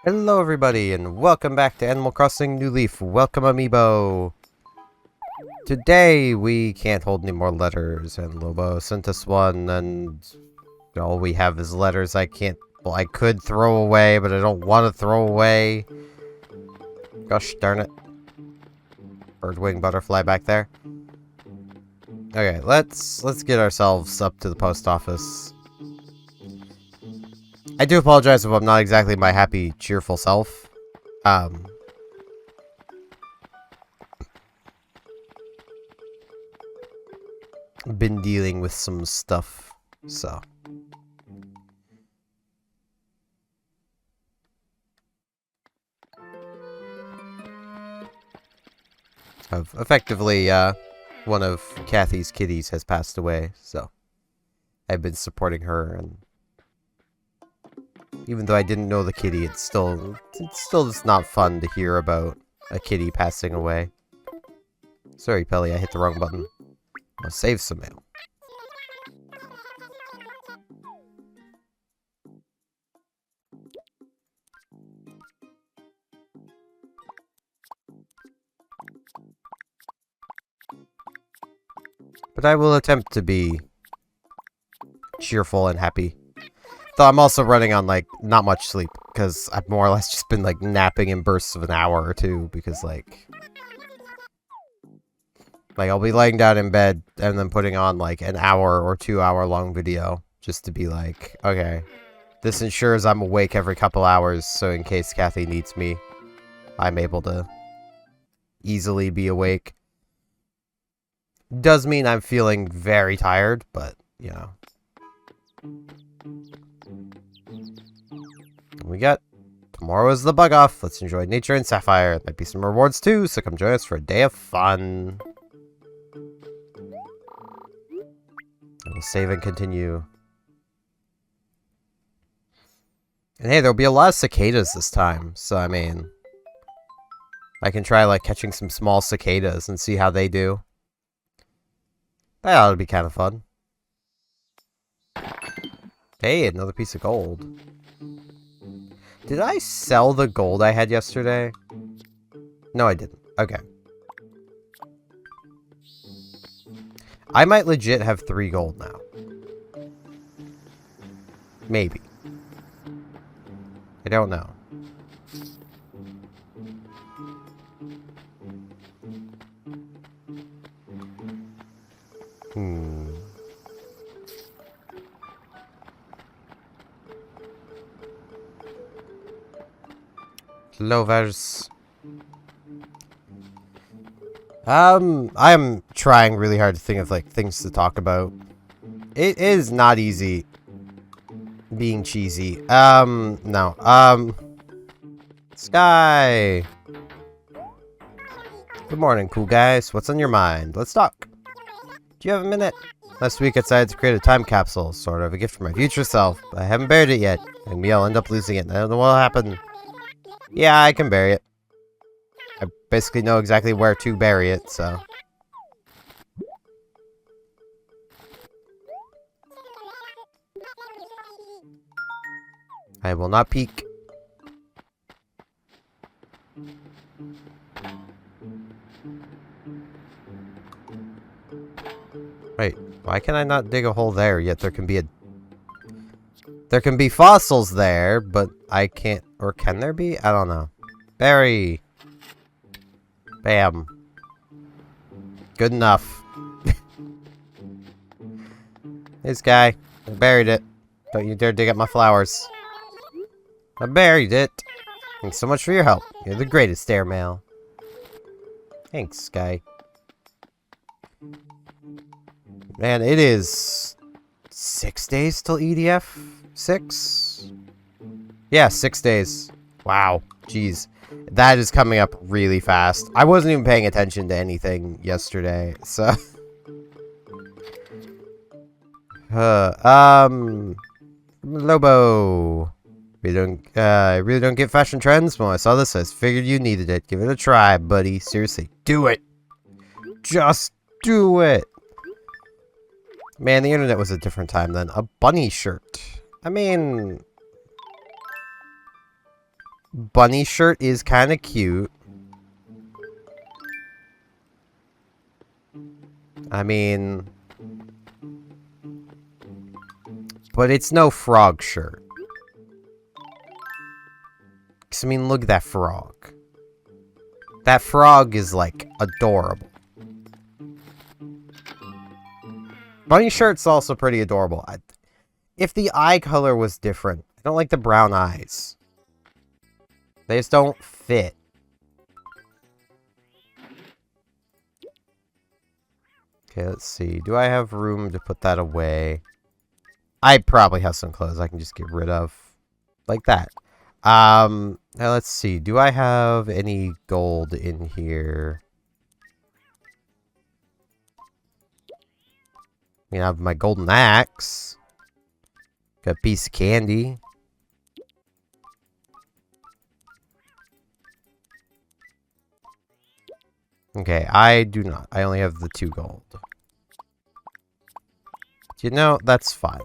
Hello everybody and welcome back to Animal Crossing New Leaf. Welcome Amiibo! Today we can't hold any more letters and Lobo sent us one and all we have is letters I could throw away but I don't want to throw away. Gosh darn it. Birdwing butterfly back there. Okay, let's get ourselves up to the post office. I do apologize if I'm not exactly my happy, cheerful self. Been dealing with some stuff, so. Effectively, one of Kathy's kitties has passed away, so. I've been supporting her, and even though I didn't know the kitty, it's still just not fun to hear about a kitty passing away. Sorry, Pelly, I hit the wrong button. I'll save some mail. But I will attempt to be cheerful and happy. Though I'm also running on, like, not much sleep, because I've more or less just been, like, napping in bursts of an hour or two, because, like, I'll be laying down in bed and then putting on, like, an hour or 2 hour long video, just to be like, okay, this ensures I'm awake every couple hours, so in case Kathy needs me, I'm able to easily be awake. Does mean I'm feeling very tired, but, you know. We got tomorrow is the bug off. Let's enjoy nature and Sapphire. There might be some rewards too, so come join us for a day of fun. We'll save and continue. And hey, there'll be a lot of cicadas this time, so I mean, I can try like catching some small cicadas and see how they do. That ought to be kind of fun. Hey, another piece of gold. Did I sell the gold I had yesterday? No, I didn't. Okay. I might legit have 3 gold now. Maybe. I don't know. Lovers. I'm trying really hard to think of, like, things to talk about. It is not easy being cheesy. No. Sky! Good morning, cool guys. What's on your mind? Let's talk. Do you have a minute? Last week I decided to create a time capsule, sort of a gift for my future self. I haven't buried it yet, and maybe I'll end up losing it. I don't know what'll happen. Yeah, I can bury it. I basically know exactly where to bury it, so. I will not peek. Wait, why can I not dig a hole there, yet there can be fossils there, but I can't, or can there be? I don't know. Bury. Bam. Good enough. This guy. I buried it. Don't you dare dig up my flowers. I buried it. Thanks so much for your help. You're the greatest airmail. Thanks, Sky. Man, it is 6 days till EDF? 6? Yeah, 6 days. Wow. Jeez. That is coming up really fast. I wasn't even paying attention to anything yesterday, so. Lobo. I really don't get fashion trends. When I saw this, I figured you needed it. Give it a try, buddy. Seriously, do it. Just do it. Man, the internet was a different time then. A bunny shirt. I mean, bunny shirt is kind of cute. I mean... But it's no frog shirt. 'Cause, I mean, look at that frog. That frog is, like, adorable. Bunny shirt's also pretty adorable. If the eye color was different, I don't like the brown eyes. They just don't fit. Okay, let's see. Do I have room to put that away? I probably have some clothes I can just get rid of. Like that. Now let's see. Do I have any gold in here? I mean, I have my golden axe. Got a piece of candy. Okay, I do not. I only have the 2 gold. You know, that's fine.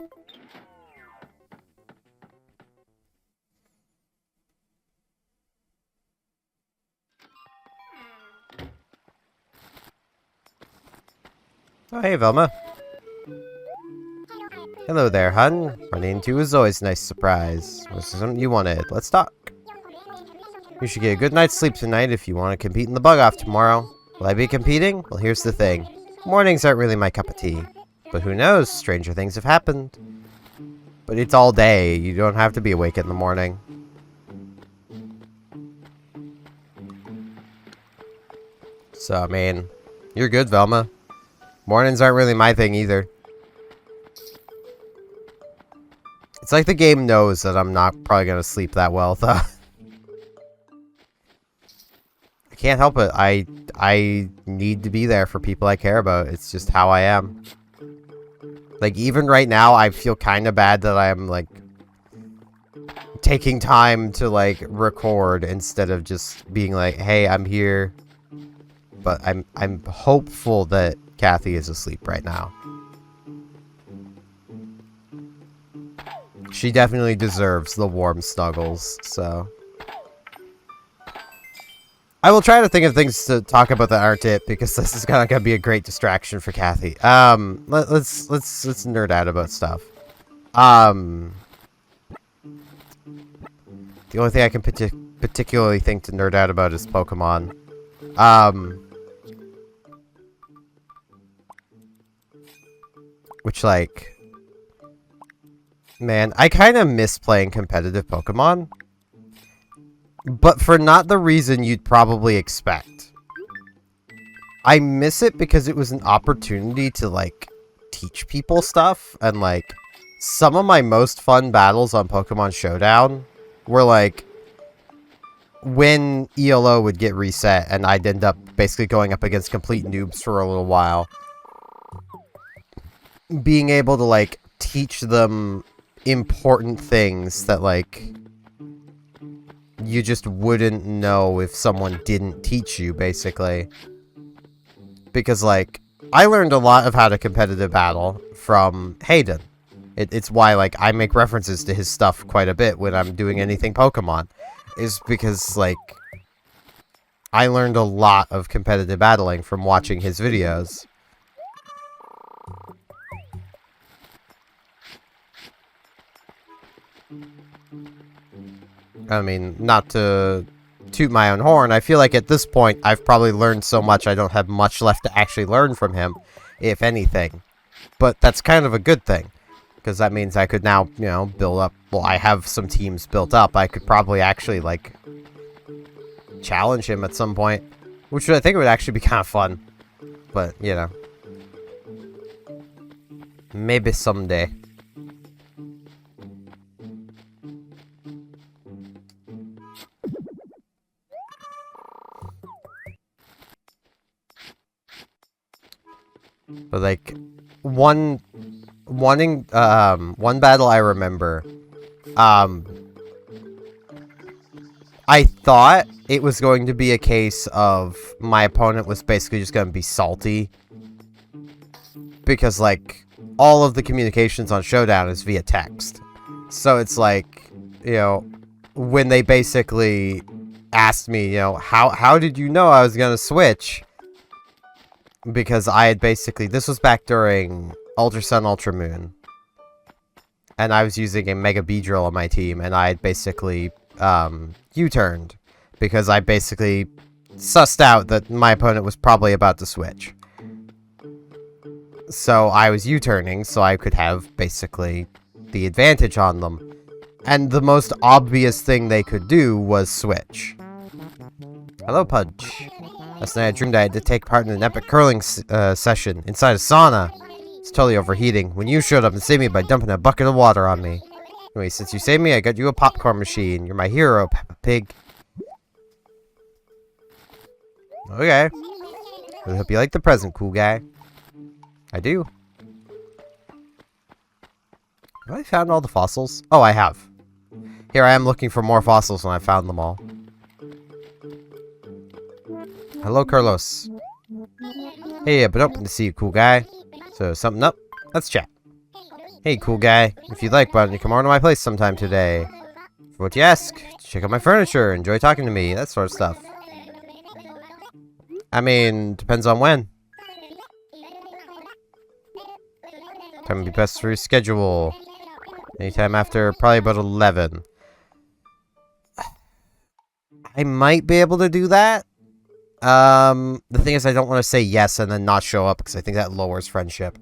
Oh, hey, Velma. Hello there, hun. Running into you is always a nice surprise. Was there something you wanted? Let's talk. You should get a good night's sleep tonight if you want to compete in the bug-off tomorrow. Will I be competing? Well, here's the thing. Mornings aren't really my cup of tea. But who knows? Stranger things have happened. But it's all day. You don't have to be awake in the morning. So, I mean, you're good, Velma. Mornings aren't really my thing either. It's like the game knows that I'm not probably going to sleep that well, though. I can't help it. I need to be there for people I care about. It's just how I am. Like, even right now, I feel kind of bad that I'm, like, taking time to, like, record instead of just being like, hey, I'm here. But I'm hopeful that Kathy is asleep right now. She definitely deserves the warm snuggles, so... I will try to think of things to talk about that aren't it, because this is gonna be a great distraction for Kathy. Let's nerd out about stuff. The only thing I can particularly think to nerd out about is Pokemon. Which, like... Man, I kind of miss playing competitive Pokemon. But for not the reason you'd probably expect. I miss it because it was an opportunity to, like, teach people stuff. And, like, some of my most fun battles on Pokemon Showdown were, like, when ELO would get reset and I'd end up basically going up against complete noobs for a little while. Being able to, like, teach them important things that, like... you just wouldn't know if someone didn't teach you, basically. Because, like, I learned a lot of how to competitive battle from Hayden. It's why, like, I make references to his stuff quite a bit when I'm doing anything Pokemon. Is because, like, I learned a lot of competitive battling from watching his videos. I mean, not to toot my own horn, I feel like at this point, I've probably learned so much I don't have much left to actually learn from him, if anything. But that's kind of a good thing, because that means I could now, you know, build up, well, I have some teams built up, I could probably actually, like, challenge him at some point, which I think would actually be kind of fun, but, you know, maybe someday. But, like, one battle I remember, I thought it was going to be a case of my opponent was basically just going to be salty. Because, like, all of the communications on Showdown is via text. So it's like, you know, when they basically asked me, you know, how did you know I was gonna switch? Because I had basically, this was back during Ultra Sun, Ultra Moon. And I was using a Mega Beedrill on my team, and I had basically, U-turned. Because I basically sussed out that my opponent was probably about to switch. So I was U-turning, so I could have, basically, the advantage on them. And the most obvious thing they could do was switch. Hello, Pudge. Last night I dreamed I had to take part in an epic curling session inside a sauna. It's totally overheating when you showed up and saved me by dumping a bucket of water on me. Anyway, since you saved me, I got you a popcorn machine. You're my hero, Peppa Pig. Okay. I hope you like the present, cool guy. I do. Have I found all the fossils? Oh, I have. Here I am looking for more fossils when I found them all. Hello, Carlos. Hey, I've been hoping to see you, cool guy. So, something up? Let's chat. Hey, cool guy. If you'd like, why don't you come over to my place sometime today? For what you ask, check out my furniture, enjoy talking to me, that sort of stuff. I mean, depends on when. Time would be best to reschedule. Anytime after probably about 11. I might be able to do that. The thing is I don't want to say yes and then not show up because I think that lowers friendship.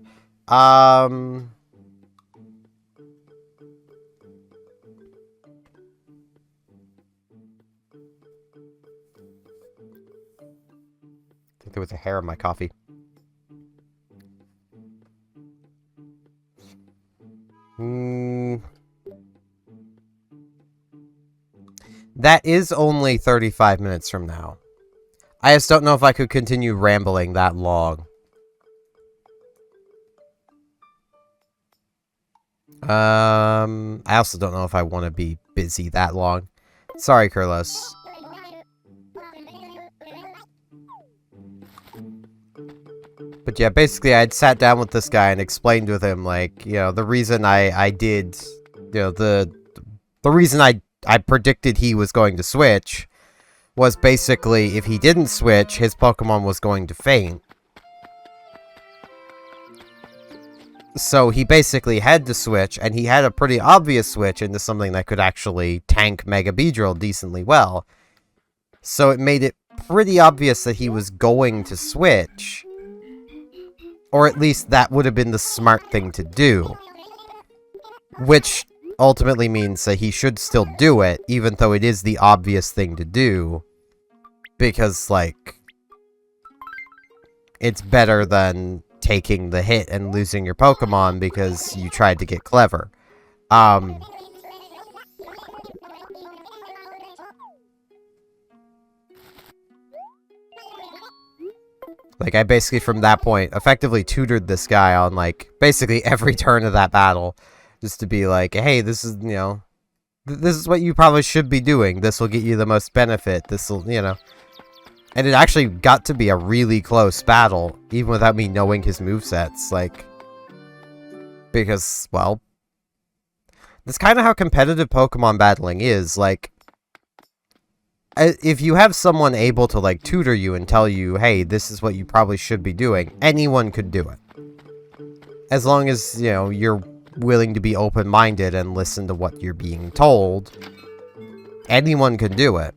I think there was a hair in my coffee. That is only 35 minutes from now. I just don't know if I could continue rambling that long. I also don't know if I want to be busy that long. Sorry, Carlos. But yeah, basically I'd sat down with this guy and explained with him, like, you know, the reason I did, you know, the reason I predicted he was going to switch was basically if he didn't switch, his Pokemon was going to faint. So he basically had to switch, and he had a pretty obvious switch into something that could actually tank Mega Beedrill decently well. So it made it pretty obvious that he was going to switch. Or at least that would have been the smart thing to do. Which ultimately means that he should still do it, even though it is the obvious thing to do. Because, like, it's better than taking the hit and losing your Pokemon because you tried to get clever. Like, I basically, from that point, effectively tutored this guy on, like, basically every turn of that battle. Just to be like, hey, this is, you know, this is what you probably should be doing. This will get you the most benefit. This will, you know. And it actually got to be a really close battle, even without me knowing his movesets, like, because, well, that's kind of how competitive Pokemon battling is, like, if you have someone able to, like, tutor you and tell you, hey, this is what you probably should be doing, anyone could do it. As long as, you know, you're willing to be open-minded and listen to what you're being told, anyone can do it.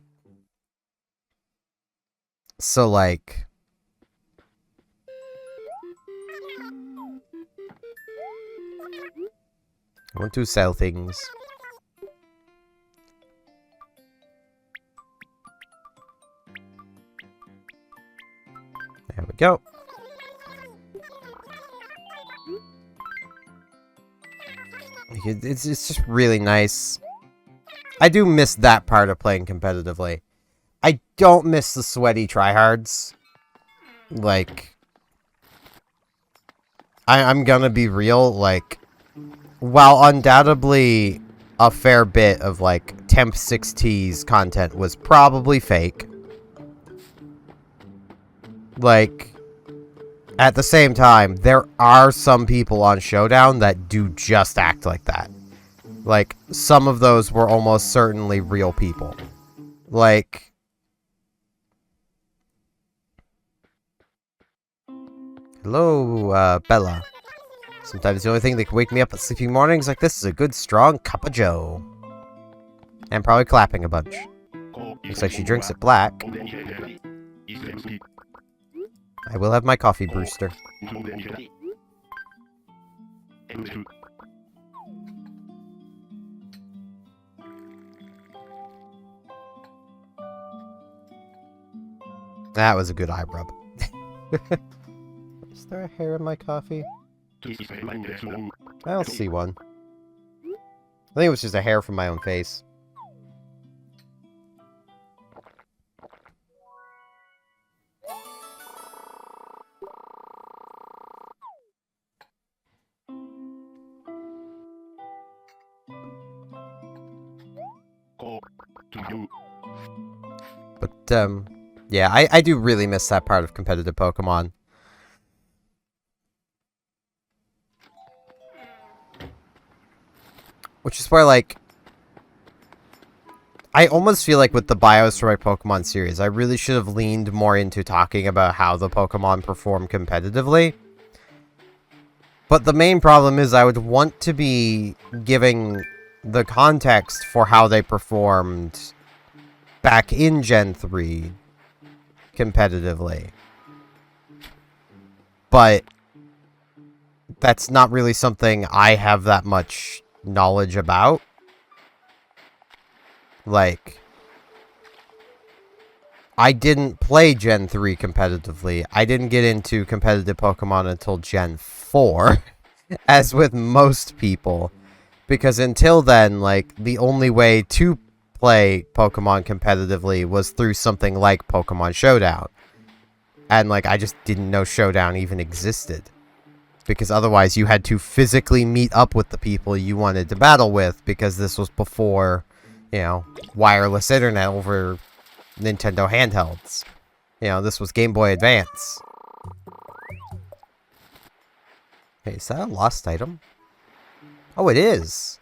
So, like, I want to sell things. There we go. It's just really nice. I do miss that part of playing competitively. I don't miss the sweaty tryhards. Like, I'm gonna be real, like, while undoubtedly a fair bit of, like, Temp 6T's content was probably fake, like, at the same time, there are some people on Showdown that do just act like that. Like, some of those were almost certainly real people. Like... Hello, Bella. Sometimes the only thing that can wake me up at sleeping mornings like this is a good, strong cup of joe. And probably clapping a bunch. Looks like she drinks it black. I will have my coffee, Brewster. That was a good eye rub. Is there a hair in my coffee? I don't see one. I think it was just a hair from my own face. But, yeah, I do really miss that part of competitive Pokemon. Which is where, like... I almost feel like with the bios for my Pokemon series, I really should have leaned more into talking about how the Pokemon perform competitively. But the main problem is I would want to be giving the context for how they performed back in Gen 3 competitively. But that's not really something I have that much knowledge about. Like, I didn't play Gen 3 competitively. I didn't get into competitive Pokemon until Gen 4, as with most people. Because until then, like, the only way to play Pokemon competitively was through something like Pokemon Showdown. And, like, I just didn't know Showdown even existed. Because otherwise you had to physically meet up with the people you wanted to battle with, because this was before, you know, wireless internet over Nintendo handhelds. You know, this was Game Boy Advance. Hey, is that a lost item? Oh, it is!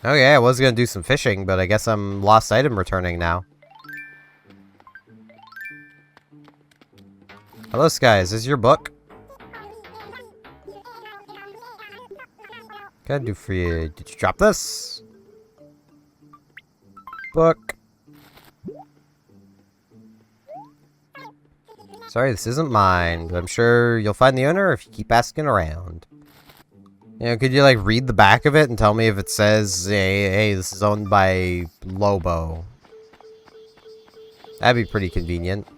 Oh yeah, I was gonna do some fishing, but I guess I'm lost item returning now. Hello, Sky. Is this your book? What can I do for you? Did you drop this? Book. Sorry, this isn't mine, but I'm sure you'll find the owner if you keep asking around. You know, could you, like, read the back of it and tell me if it says, hey, this is owned by Lobo? That'd be pretty convenient.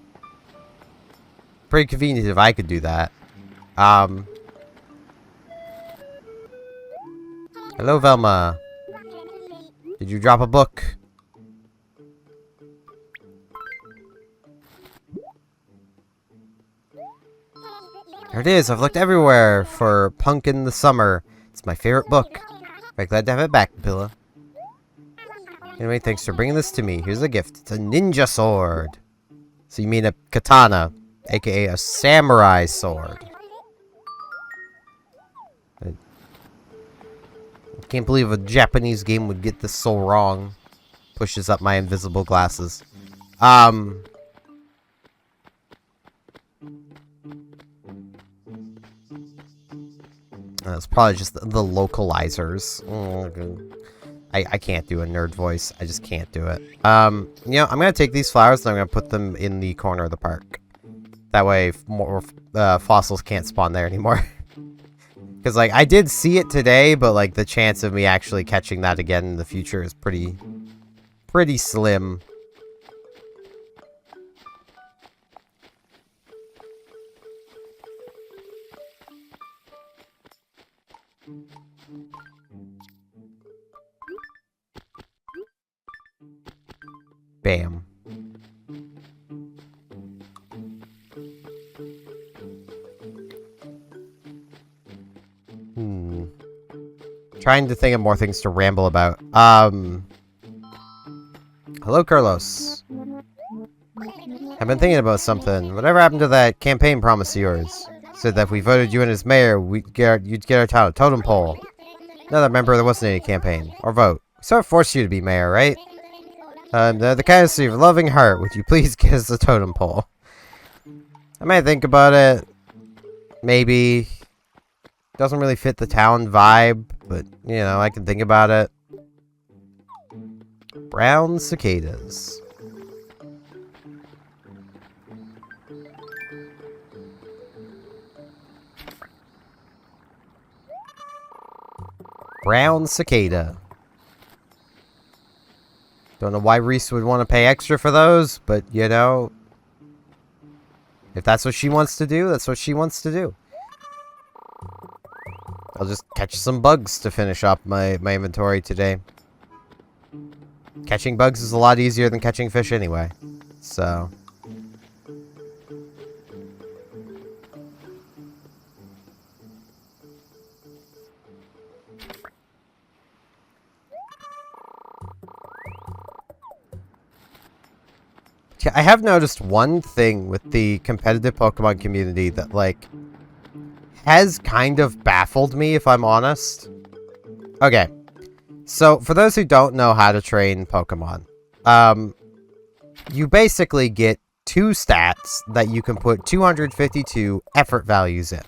Pretty convenient if I could do that. Hello, Velma. Did you drop a book? There it is. I've looked everywhere for Punk in the Summer. It's my favorite book. Very glad to have it back, Pilla. Anyway, thanks for bringing this to me. Here's a gift. It's a ninja sword. So you mean a katana, aka a samurai sword. I can't believe a Japanese game would get this so wrong. Pushes up my invisible glasses. It's probably just the localizers. I can't do a nerd voice. I just can't do it. You know, I'm gonna take these flowers and I'm gonna put them in the corner of the park. That way, more fossils can't spawn there anymore. Because, like, I did see it today, but, like, the chance of me actually catching that again in the future is pretty slim. Bam. Trying to think of more things to ramble about. Hello, Carlos. I've been thinking about something. Whatever happened to that campaign promise of yours? Said that if we voted you in as mayor, you'd get our town a totem pole. Now that remember there wasn't any campaign or vote. We sort of forced you to be mayor, right? The kindness of your loving heart, would you please get us a totem pole? I might think about it. Maybe. Doesn't really fit the town vibe, but, you know, I can think about it. Brown cicadas. Brown cicada. Don't know why Reese would want to pay extra for those, but, you know, if that's what she wants to do, that's what she wants to do. I'll just catch some bugs to finish up my inventory today. Catching bugs is a lot easier than catching fish anyway, so... I have noticed one thing with the competitive Pokemon community that, like, has kind of baffled me, if I'm honest. Okay, so for those who don't know how to train Pokemon, you basically get 2 stats that you can put 252 effort values in.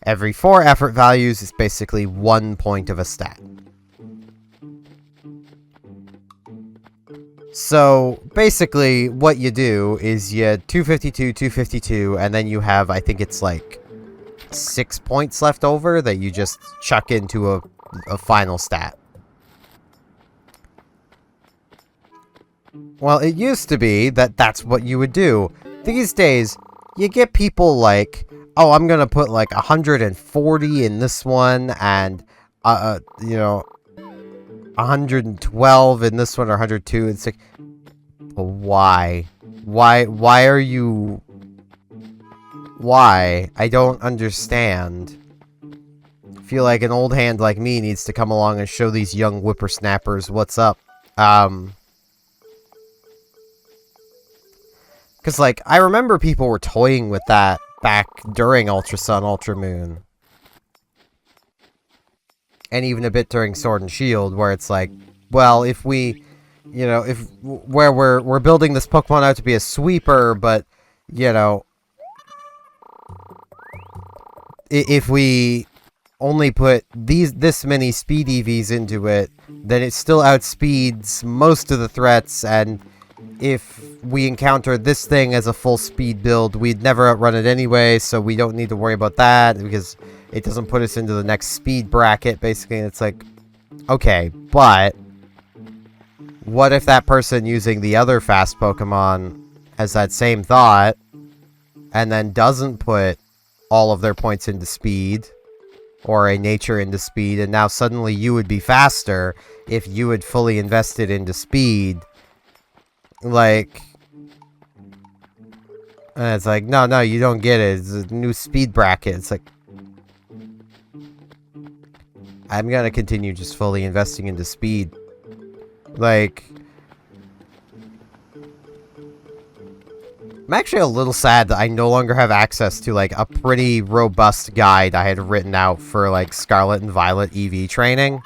Every 4 effort values is basically 1 point of a stat. So, basically, what you do is you 252, 252, and then you have, I think it's like 6 points left over that you just chuck into a final stat. Well, it used to be that that's what you would do. These days, you get people like, oh, I'm gonna put like 140 in this one, and, you know, 112 in this one, or 102. It's like, why? Why are you... Why? I don't understand. I feel like an old hand like me needs to come along and show these young whippersnappers what's up. Because, like, I remember people were toying with that back during Ultra Sun, Ultra Moon. And even a bit during Sword and Shield, where it's like, well, if we, you know, where we're building this Pokemon out to be a sweeper, but, you know, if we only put this many speed EVs into it, then it still outspeeds most of the threats, and if we encounter this thing as a full speed build, we'd never outrun it anyway, so we don't need to worry about that, because it doesn't put us into the next speed bracket, basically. And it's like, okay, but what if that person using the other fast Pokemon has that same thought, and then doesn't put all of their points into speed, or a nature into speed, and now suddenly you would be faster if you had fully invested into speed? Like, and it's like, no, you don't get it. It's a new speed bracket. It's like, I'm gonna continue just fully investing into speed. Like, I'm actually a little sad that I no longer have access to, like, a pretty robust guide I had written out for, like, Scarlet and Violet EV training.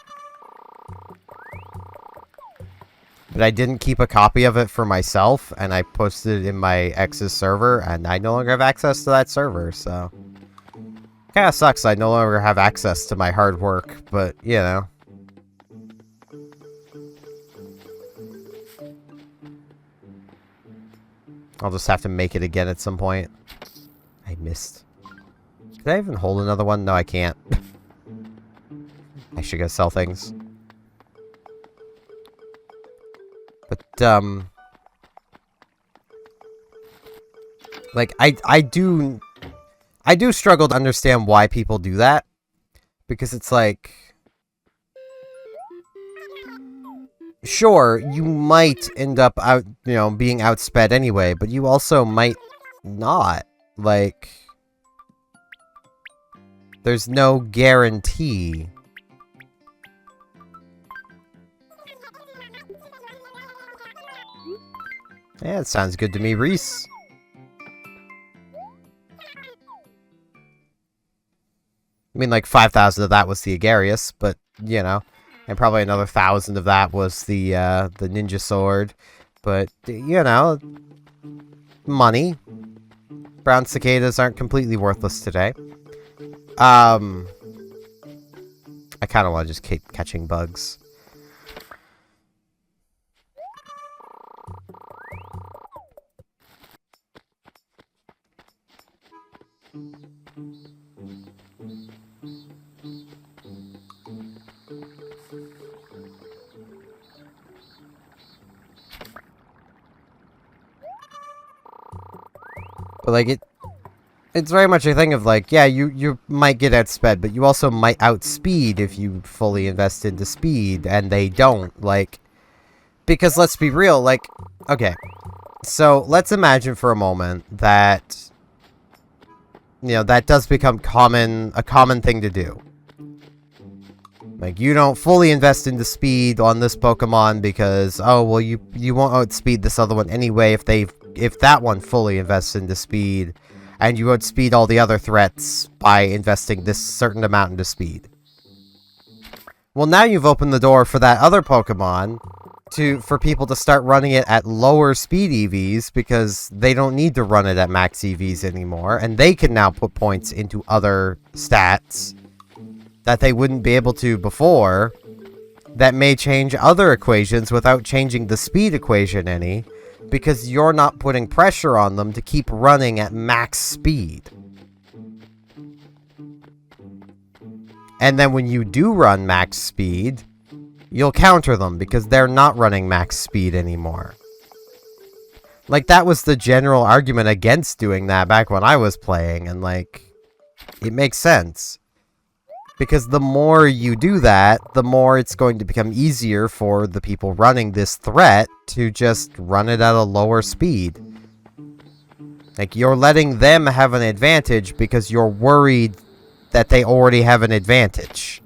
But I didn't keep a copy of it for myself, and I posted it in my ex's server, and I no longer have access to that server, so... Kinda sucks I no longer have access to my hard work, but, you know. I'll just have to make it again at some point. I missed. Could I even hold another one? No, I can't. I should go sell things. But, like, I do struggle to understand why people do that. Because it's like... Sure, you might end up being outsped anyway, but you also might not. Like... There's no guarantee. Yeah, it sounds good to me, Reese. I mean, like, 5,000 of that was the Agarius, but, you know. And probably another 1,000 of that was the ninja sword. But, you know, money. Brown cicadas aren't completely worthless today. I kind of want to just keep catching bugs. But, like, it's very much a thing of, like, yeah, you might get outsped, but you also might outspeed if you fully invest into speed, and they don't, like, because let's be real, like, okay, so let's imagine for a moment that, you know, that does become a common thing to do. Like, you don't fully invest into speed on this Pokemon because, oh, well, you won't outspeed this other one anyway if that one fully invests into speed, and you outspeed all the other threats by investing this certain amount into speed. Well, now you've opened the door for that other Pokemon for people to start running it at lower speed EVs because they don't need to run it at max EVs anymore, and they can now put points into other stats that they wouldn't be able to before, that may change other equations without changing the speed equation any, because you're not putting pressure on them to keep running at max speed. And then when you do run max speed, you'll counter them because they're not running max speed anymore. Like, that was the general argument against doing that back when I was playing, and, like, it makes sense. Because the more you do that, the more it's going to become easier for the people running this threat to just run it at a lower speed. Like, you're letting them have an advantage because you're worried that they already have an advantage.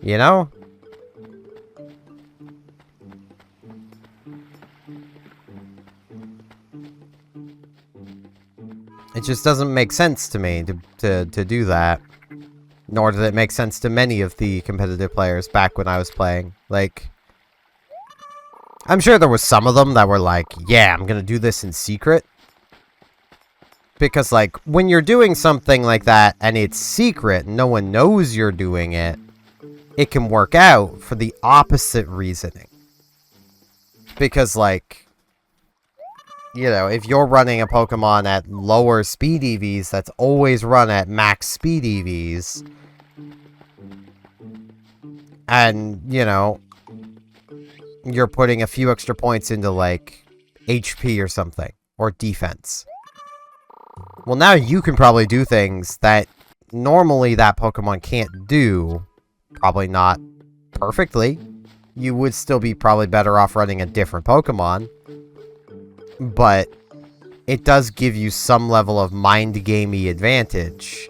You know? It just doesn't make sense to me to do that. Nor did it make sense to many of the competitive players back when I was playing. Like, I'm sure there was some of them that were like, yeah, I'm gonna do this in secret. Because, like, when you're doing something like that and it's secret, no one knows you're doing it, it can work out for the opposite reasoning. Because, like, you know, if you're running a Pokemon at lower speed EVs that's always run at max speed EVs, and, you know, you're putting a few extra points into, like, HP or something, or defense. Well, now you can probably do things that normally that Pokemon can't do. Probably not perfectly. You would still be probably better off running a different Pokemon. But it does give you some level of mind-gamey advantage.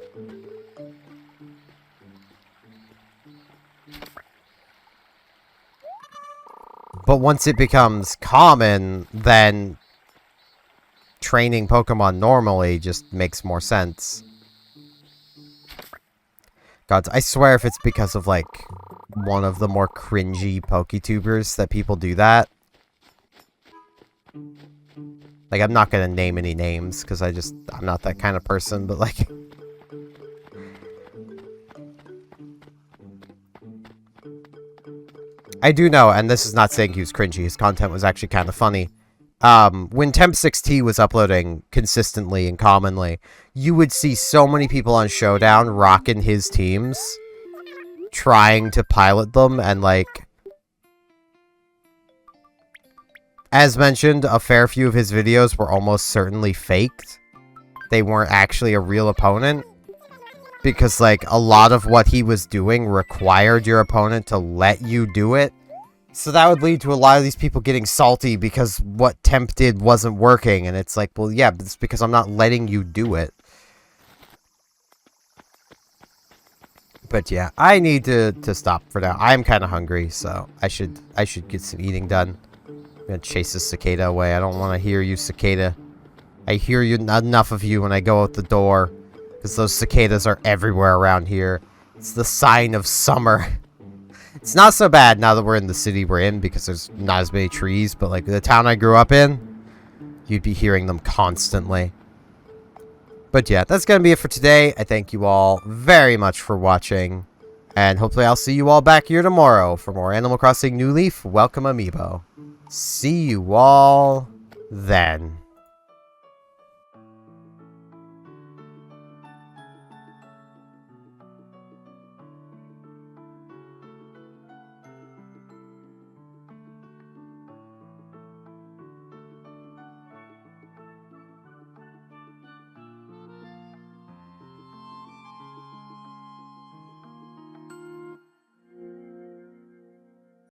But once it becomes common, then training Pokemon normally just makes more sense. God, I swear if it's because of, like, one of the more cringy PokeTubers that people do that. Like, I'm not gonna name any names, because I'm not that kind of person, but, like... I do know, and this is not saying he was cringy, his content was actually kind of funny. When Temp6T was uploading consistently and commonly, you would see so many people on Showdown rocking his teams, trying to pilot them, and, like... As mentioned, a fair few of his videos were almost certainly faked. They weren't actually a real opponent. Because, like, a lot of what he was doing required your opponent to let you do it. So that would lead to a lot of these people getting salty because what Temp did wasn't working. And it's like, well, yeah, but it's because I'm not letting you do it. But yeah, I need to stop for now. I'm kind of hungry, so I should get some eating done. I'm gonna chase this cicada away. I don't want to hear you, cicada. I hear you enough of you when I go out the door. Because those cicadas are everywhere around here. It's the sign of summer. It's not so bad now that we're in the city we're in because there's not as many trees. But like the town I grew up in, you'd be hearing them constantly. But yeah, that's going to be it for today. I thank you all very much for watching. And hopefully I'll see you all back here tomorrow for more Animal Crossing New Leaf Welcome Amiibo. See you all then.